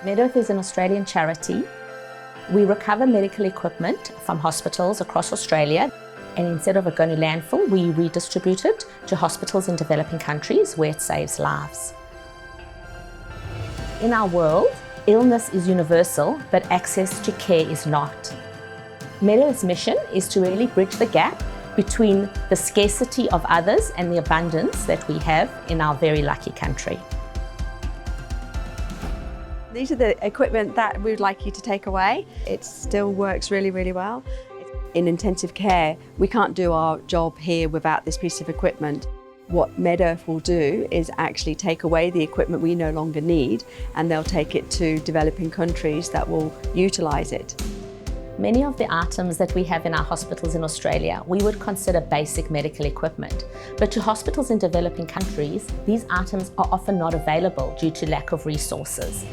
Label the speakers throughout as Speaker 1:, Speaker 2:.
Speaker 1: MedEarth is an Australian charity. We recover medical equipment from hospitals across Australia, and instead of it going to landfill, we redistribute it to hospitals in developing countries where it saves lives. In our world, illness is universal, but access to care is not. MedEarth's mission is to really bridge the gap between the scarcity of others and the abundance that we have in our very lucky country.
Speaker 2: These are the equipment that we would like you to take away. It still works really, really well. In intensive care, we can't do our job here without this piece of equipment. What MedEarth will do is actually take away the equipment we no longer need, and they'll take it to developing countries that will utilise it.
Speaker 1: Many of the items that we have in our hospitals in Australia, we would consider basic medical equipment. But to hospitals in developing countries, these items are often not available due to lack of resources.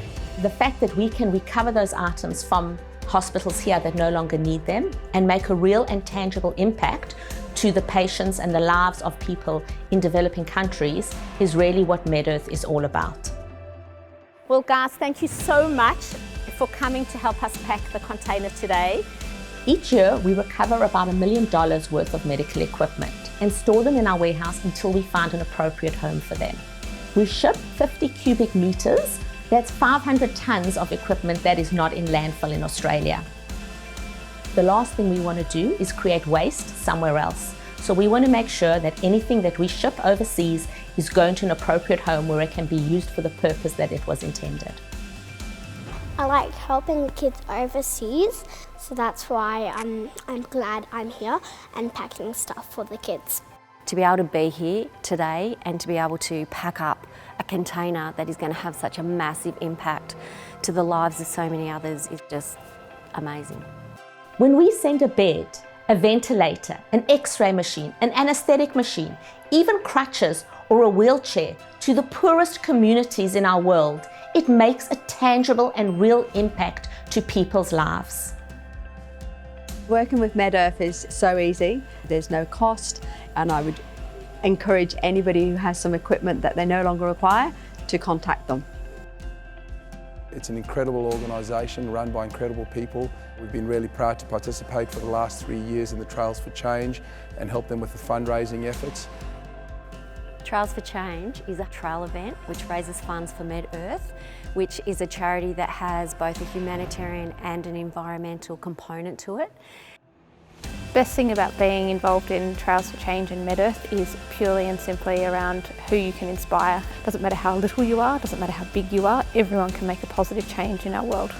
Speaker 1: The fact that we can recover those items from hospitals here that no longer need them and make a real and tangible impact to the patients and the lives of people in developing countries is really what MedEarth is all about.
Speaker 3: Well guys, thank you so much for coming to help us pack the container today.
Speaker 1: Each year we recover about $1 million worth of medical equipment and store them in our warehouse until we find an appropriate home for them. We ship 50 cubic meters. That's 500 tons of equipment that is not in landfill in Australia. The last thing we want to do is create waste somewhere else. So we want to make sure that anything that we ship overseas is going to an appropriate home where it can be used for the purpose that it was intended.
Speaker 4: I like helping the kids overseas, so that's why I'm glad I'm here and packing stuff for the kids.
Speaker 5: To be able to be here today and to be able to pack up a container that is going to have such a massive impact to the lives of so many others is just amazing.
Speaker 1: When we send a bed, a ventilator, an X-ray machine, an anaesthetic machine, even crutches or a wheelchair to the poorest communities in our world, it makes a tangible and real impact to people's lives.
Speaker 2: Working with MedEarth is so easy. There's no cost, and I would encourage anybody who has some equipment that they no longer require to contact them.
Speaker 6: It's an incredible organisation run by incredible people. We've been really proud to participate for the last 3 years in the Trails for Change and help them with the fundraising efforts.
Speaker 5: Trails for Change is a trail event which raises funds for MedEarth, which is a charity that has both a humanitarian and an environmental component to it.
Speaker 7: Best thing about being involved in Trails for Change and MedEarth is purely and simply around who you can inspire. Doesn't matter how little you are, doesn't matter how big you are, everyone can make a positive change in our world.